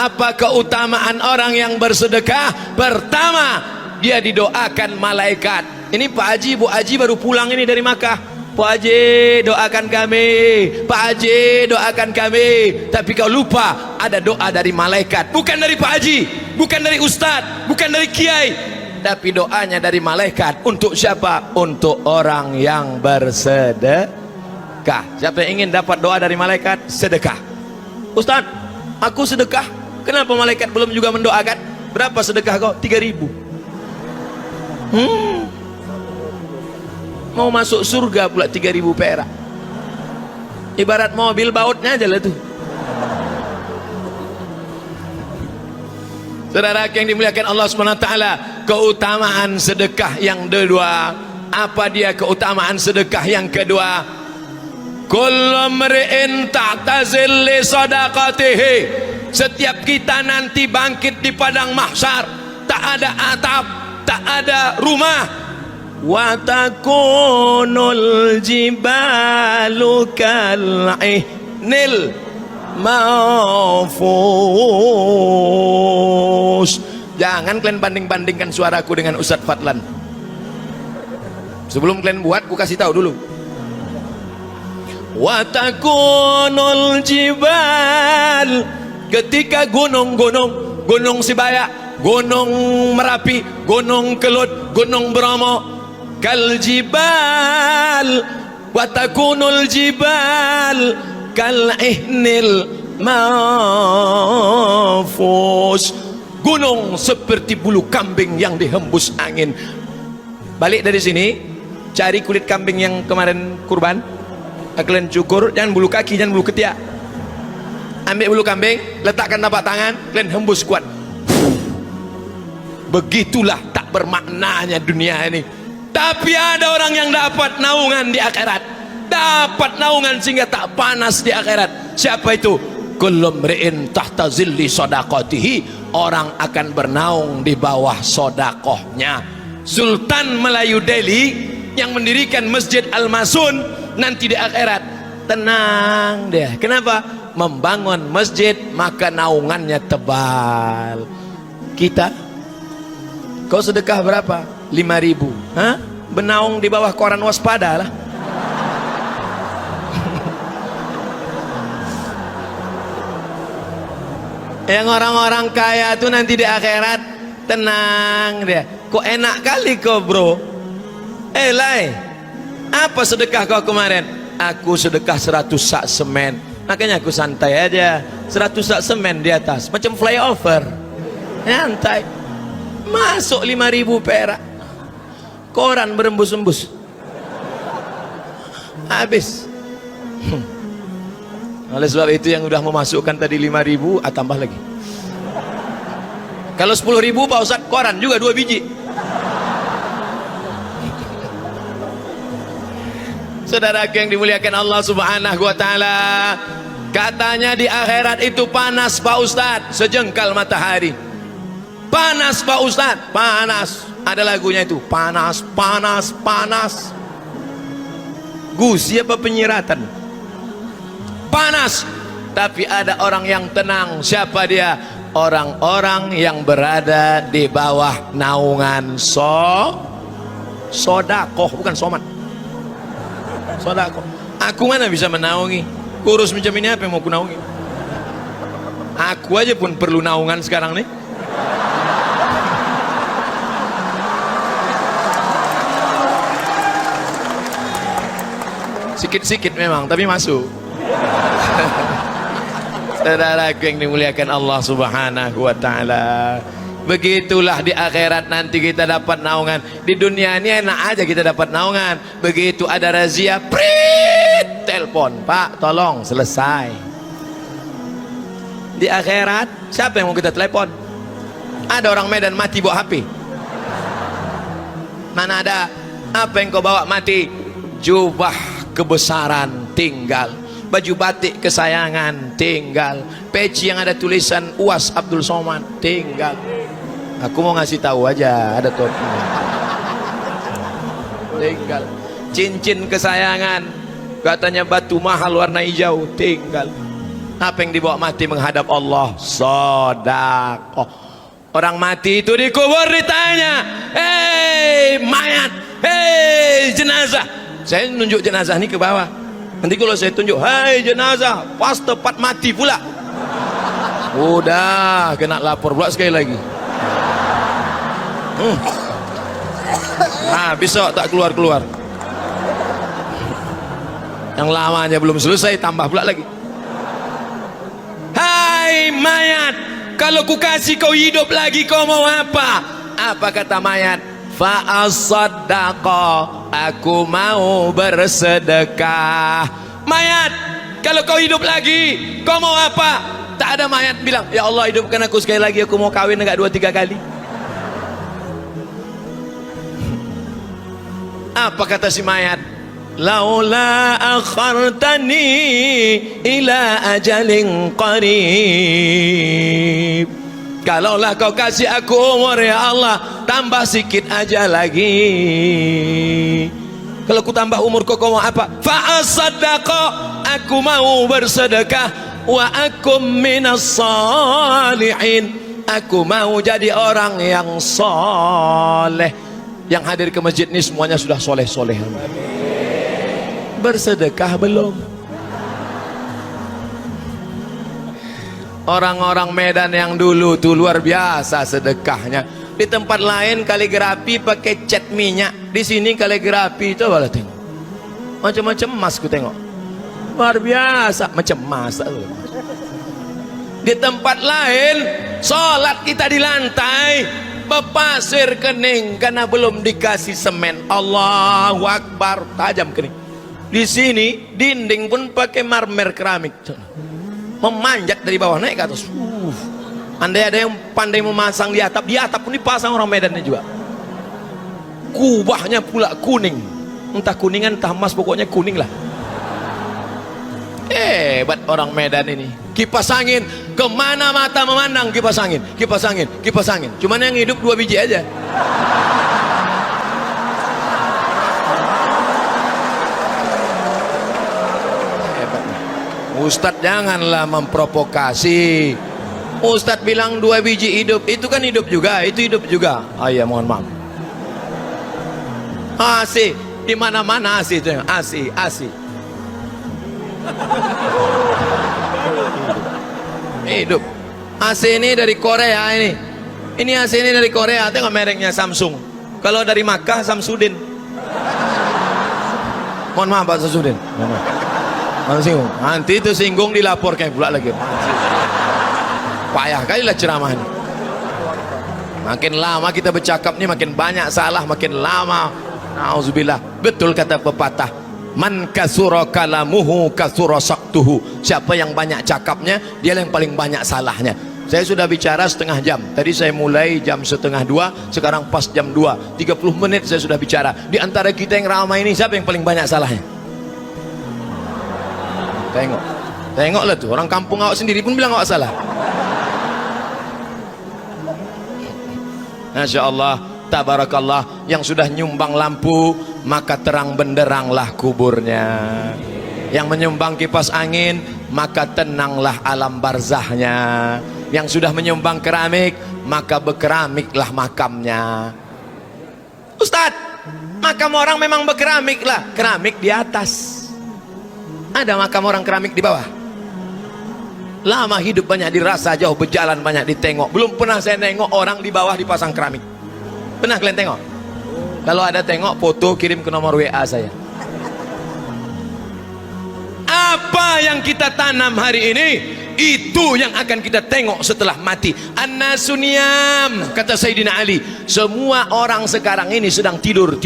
Apa keutamaan orang yang bersedekah? Pertama, dia didoakan malaikat. Ini Pak Haji, Bu Haji baru pulang ini dari Makkah. Pak Haji doakan kami, Pak Haji doakan kami. Tapi kau lupa ada doa dari malaikat. Bukan dari Pak Haji, bukan dari Ustadz, bukan dari Kiai, tapi doanya dari malaikat. Untuk siapa? Untuk orang yang bersedekah. Siapa yang ingin dapat doa dari malaikat? Sedekah. Ustadz, aku sedekah, kenapa malaikat belum juga mendoakan? Berapa sedekah kau? 3.000. Mau masuk surga pula 3.000 perak. Ibarat mobil bautnya aja lah tuh. Saudara yang dimuliakan Allah SWT, keutamaan sedekah yang kedua. Apa dia keutamaan sedekah yang kedua? Kullu mri'in ta'tazil li sadaqatihi. Setiap kita nanti bangkit di padang mahsyar, tak ada atap, tak ada rumah. Wa takunul jibalu kal'ihnil manfus. Jangan kalian banding-bandingkan suaraku dengan Ustadz Fadlan. Sebelum kalian buat, aku kasih tahu dulu. Wa takunul jibal, ketika gunung-gunung, Gunung Sibaya, Gunung Merapi, Gunung Kelut, Gunung Bromo, kal jibal, wa takunul jibal kal ihnil manfus. Gunung seperti bulu kambing yang dihembus angin. Balik dari sini, cari kulit kambing yang kemarin kurban, kalian cukur, jangan bulu kaki, jangan bulu ketiak. Ambil bulu kambing, letakkan tapak tangan, kalian hembus kuat. Begitulah tak bermaknanya dunia ini. Tapi ada orang yang dapat naungan di akhirat, dapat naungan sehingga tak panas di akhirat. Siapa itu? Kullu mri'in tahta zilli sadaqatihi. Orang akan bernaung di bawah sodakohnya. Sultan Melayu Delhi yang mendirikan Masjid Al-Masun nanti di akhirat tenang dia. Kenapa? Membangun masjid maka naungannya tebal. Kita, kau sedekah berapa? 5.000. Hah? Benaung di bawah koran waspada lah. Yang orang-orang kaya tuh nanti di akhirat tenang dia. Kok enak kali kau bro? Lai, apa sedekah kau kemarin? Aku sedekah 100 sak semen. Makanya aku santai aja. 100 sak semen di atas, macam flyover. Santai. Masuk 5.000 perak. Koran berembus-embus. Habis. Oleh sebab itu yang udah memasukkan tadi 5.000, tambah lagi. Kalau 10.000 Pak Ustadz, koran juga 2 biji. Saudara yang dimuliakan Allah Subhanahu wa taala, katanya di akhirat itu panas Pak Ustadz, sejengkal matahari. Panas Pak Ustadz, panas. Ada lagunya itu, panas, panas, panas. Gusi apa penyiratan? Panas. Tapi ada orang yang tenang. Siapa dia? Orang-orang yang berada di bawah naungan sodakoh, bukan somat. Sodakoh. Aku mana bisa menaungi? Kurus macam ini apa yang mau ku naungi? Aku aja pun perlu naungan sekarang nih. Sikit-sikit memang, tapi masuk. Saudara yang dimuliakan Allah Subhanahu wa taala, begitulah di akhirat nanti kita dapat naungan. Di dunia ini enak aja kita dapat naungan. Begitu ada razia, prit, telepon, Pak tolong, selesai. Di akhirat siapa yang mau kita telepon? Ada orang Medan mati bawa HP. Mana ada? Apa yang kau bawa mati? Jubah kebesaran tinggal, baju batik kesayangan tinggal, peci yang ada tulisan UAS Abdul Somad tinggal. Aku mau ngasih tahu aja, ada topinya tinggal. Cincin kesayangan katanya batu mahal warna hijau tinggal. Apa yang dibawa mati menghadap Allah? Sedekah. Orang mati itu dikubur ditanya, hei mayat, hei jenazah. Saya nunjuk jenazah ini ke bawah. Nanti kalau saya tunjuk, hei jenazah, pas tepat mati pula. Udah kena lapor pula sekali lagi. Nah besok tak keluar-keluar. Yang lamanya belum selesai, tambah pula lagi. Hai mayat, kalau ku kasih kau hidup lagi, kau mau apa? Apa kata mayat? Fa'asaddaqa, aku mau bersedekah. Mayat, kalau kau hidup lagi, kau mau apa? Tak ada mayat bilang, ya Allah hidupkan aku sekali lagi, aku mau kawin enggak 2-3 kali. Apa kata si mayat? Laula akhartani ila ajalin qarib. Kalaulah kau kasih aku umur ya Allah, tambah sikit aja lagi. Kalau ku tambah umur kau mau apa? Fa'asaddaqa, aku mau bersedekah. Wa akum minas salihin, aku mau jadi orang yang soleh. Yang hadir ke masjid ini semuanya sudah soleh-soleh. Bersedekah belum? Orang-orang Medan yang dulu tuh luar biasa sedekahnya. Di tempat lain kaligrafi pakai cat minyak, di sini kaligrafi itu boleh tengok. Macam-macam emas ku tengok. Luar biasa, macam emas. Di tempat lain sholat kita di lantai berpasir kening karena belum dikasih semen. Allahu Akbar, tajam kening. Di sini dinding pun pakai marmer keramik, memanjat dari bawah naik ke atas. Andai ada yang pandai memasang di atap pun dipasang orang Medan ini juga. Kubahnya pula kuning, entah kuningan entah emas, pokoknya kuning lah. Hebat orang Medan ini. Kipas angin, kemana mata memandang kipas angin, kipas angin, kipas angin. Cuman yang hidup 2 biji aja. Hebat. Ustadz janganlah memprovokasi. Ustadz bilang 2 biji hidup, itu kan hidup juga, itu hidup juga. Ah ya mohon maaf. AC, di mana-mana AC itu, AC. Hidup. AC ini dari Korea ini. Ini AC ini dari Korea, tengok mereknya Samsung. Kalau dari Makkah Samsudin. Mohon maaf Pak Samsudin. Singgung. Nanti itu singgung dilaporkan pula lagi. Payah kali lah ceramah ini. Makin lama kita bercakap nih makin banyak salah, makin lama. Nauzubillah. Betul kata pepatah. Man kasura kalamuhu kasura saktuhu. Siapa yang banyak cakapnya, dia yang paling banyak salahnya. Saya sudah bicara setengah jam. Tadi saya mulai jam 1:30, sekarang pas jam 2. 30 menit saya sudah bicara. Di antara kita yang ramai ini, siapa yang paling banyak salahnya? Tengoklah tuh, orang kampung awak sendiri pun bilang awak salah. Masya Allah, tabarakallah. Yang sudah nyumbang lampu, maka terang benderanglah kuburnya. Yang menyumbang kipas angin, maka tenanglah alam barzahnya. Yang sudah menyumbang keramik, maka berkeramiklah makamnya. Ustadz, makam orang memang berkeramik lah. Keramik di atas. Ada makam orang keramik di bawah. Lama hidup banyak dirasa, jauh berjalan banyak ditengok. Belum pernah saya nengok orang di bawah dipasang keramik. Pernah kalian tengok? Kalau ada tengok foto, kirim ke nomor WA saya. Apa yang kita tanam hari ini, itu yang akan kita tengok setelah mati. An-nasuniyam, kata Sayyidina Ali. Semua orang sekarang ini sedang tidur.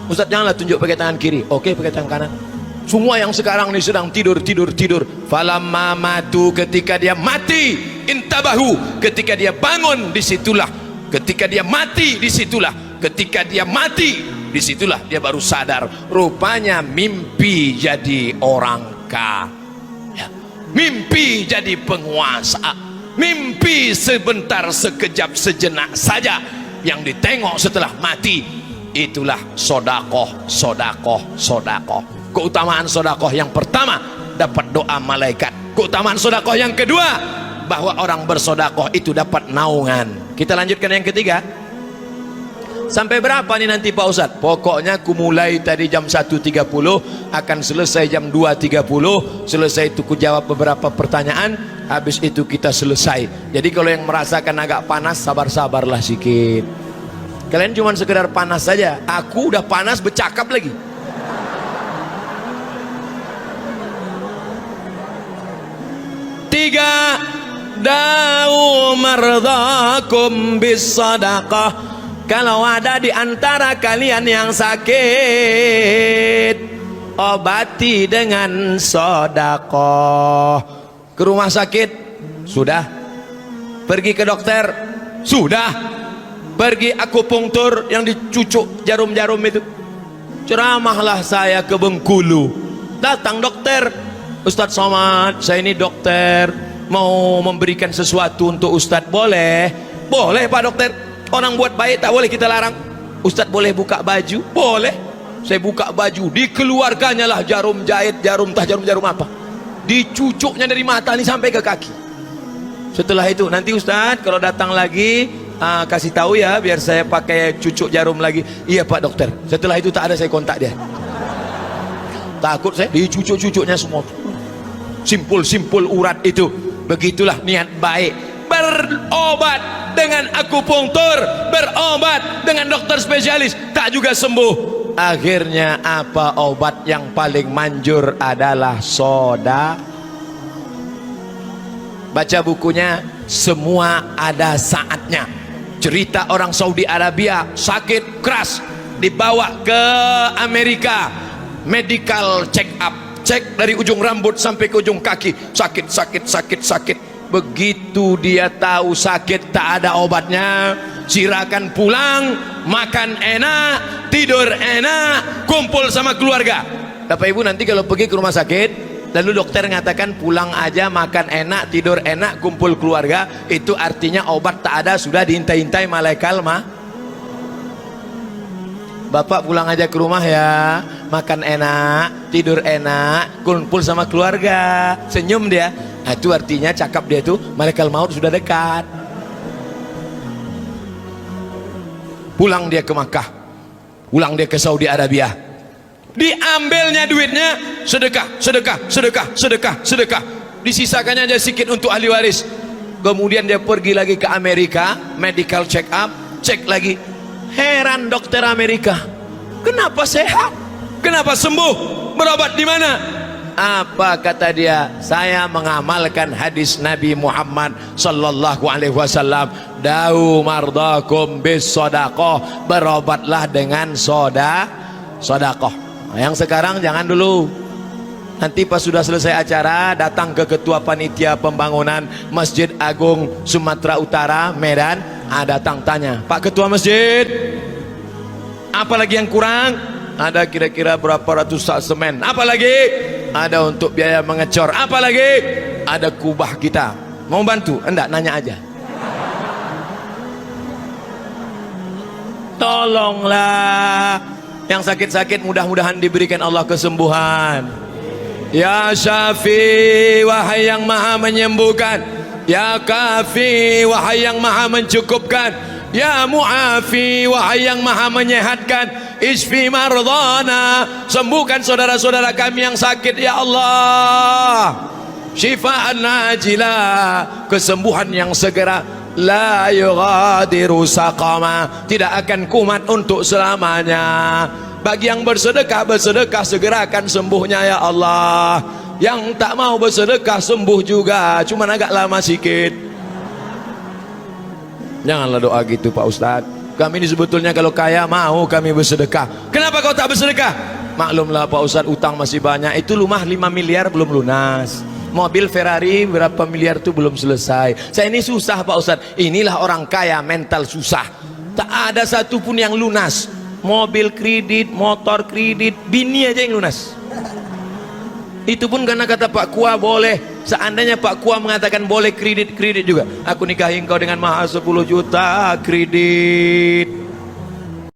Ustaz janganlah tunjuk pakai tangan kiri. Oke, pakai tangan kanan. Semua yang sekarang ini sedang tidur. Falamma matu, ketika dia mati, intabahu, ketika dia bangun, disitulah. Ketika dia mati, disitulah. Ketika dia mati, disitulah dia baru sadar. Rupanya mimpi jadi orang kaya, mimpi jadi penguasa, mimpi sebentar, sekejap, sejenak saja. Yang ditengok setelah mati, itulah sodakoh. Keutamaan sodakoh yang pertama, dapat doa malaikat. Keutamaan sedekah yang kedua, bahwa orang bersedekah itu dapat naungan. Kita lanjutkan yang ketiga. Sampai berapa nih nanti Pak Ustadz? Pokoknya aku mulai tadi jam 1.30 akan selesai jam 2.30. Selesai itu ku jawab beberapa pertanyaan, habis itu kita selesai. Jadi kalau yang merasakan agak panas, sabar-sabarlah sedikit. Kalian cuma sekedar panas saja, aku udah panas bercakap lagi. Tiga, da'u mardhakum bis sadaqah. Kalau ada di antara kalian yang sakit, obati dengan sedekah. Ke rumah sakit sudah, pergi ke dokter sudah, pergi akupunktur yang dicucuk jarum-jarum itu. Ceramahlah saya ke Bengkulu, datang dokter, Ustadz Somad, saya ini dokter, mau memberikan sesuatu untuk Ustadz. Boleh? Boleh Pak Dokter. Orang buat baik tak boleh kita larang. Ustadz boleh buka baju? Boleh. Saya buka baju, dikeluarkannya lah jarum jahit, jarum apa, dicucuknya dari mata ini sampai ke kaki. Setelah itu nanti Ustadz kalau datang lagi kasih tahu ya, biar saya pakai cucuk jarum lagi. Iya Pak Dokter. Setelah itu tak ada saya kontak dia. Takut saya dicucuk-cucuknya semua, simpul-simpul urat itu. Begitulah niat baik. Berobat dengan akupunktur, berobat dengan dokter spesialis, tak juga sembuh. Akhirnya apa obat yang paling manjur adalah soda. Baca bukunya, semua ada saatnya. Cerita orang Saudi Arabia sakit keras, dibawa ke Amerika, medical check up, cek dari ujung rambut sampai ke ujung kaki, sakit. Begitu dia tahu sakit tak ada obatnya, silakan pulang, makan enak, tidur enak, kumpul sama keluarga. Bapak Ibu nanti kalau pergi ke rumah sakit, lalu dokter mengatakan pulang aja, makan enak, tidur enak, kumpul keluarga, itu artinya obat tak ada, sudah diintai-intai malaikat mah. Bapak pulang aja ke rumah ya, makan enak, tidur enak, kumpul sama keluarga, senyum dia. Nah, itu artinya cakap dia tuh malaikat maut sudah dekat. Pulang dia ke Makkah, pulang dia ke Saudi Arabia, diambilnya duitnya, sedekah, disisakannya aja sedikit untuk ahli waris. Kemudian dia pergi lagi ke Amerika, medical check up, cek lagi. Heran dokter Amerika, kenapa sehat, kenapa sembuh, berobat di mana? Apa kata dia? Saya mengamalkan hadis Nabi Muhammad sallallahu alaihi wasallam, da'u mardakum bis sadaqah, berobatlah dengan sedekah. Yang sekarang jangan dulu. Nanti pas sudah selesai acara, datang ke ketua panitia pembangunan Masjid Agung Sumatera Utara Medan, datang tanya, Pak Ketua Masjid, apa lagi yang kurang? Ada kira-kira berapa ratus sak semen? Apa lagi? Ada untuk biaya mengecor. Apa lagi? Ada kubah kita. Mau bantu? Enggak, nanya aja. Tolonglah yang sakit-sakit, mudah-mudahan diberikan Allah kesembuhan. Ya Syafi, wahai yang maha menyembuhkan. Ya Kafi, wahai yang maha mencukupkan. Ya Mu'afi, wahai yang maha menyehatkan. Isfi mardhana, sembuhkan saudara-saudara kami yang sakit ya Allah. Syifaan najila, kesembuhan yang segera. La yughadiru saqama, tidak akan kumat untuk selamanya. Bagi yang bersedekah, bersedekah segera akan sembuhnya ya Allah. Yang tak mau bersedekah sembuh juga, cuma agak lama sikit. Janganlah doa gitu Pak Ustadz. Kami ini sebetulnya kalau kaya mau kami bersedekah. Kenapa kau tak bersedekah? Maklumlah Pak Ustadz, utang masih banyak. Itu rumah 5 miliar belum lunas, mobil Ferrari berapa miliar itu belum selesai. Saya ini susah Pak Ustadz. Inilah orang kaya mental susah. Tak ada satupun yang lunas. Mobil kredit, motor kredit, bini aja yang lunas. Itu pun karena kata Pak Kua boleh. Seandainya Pak Kua mengatakan boleh kredit juga, aku nikahi engkau dengan mahar 10 juta kredit.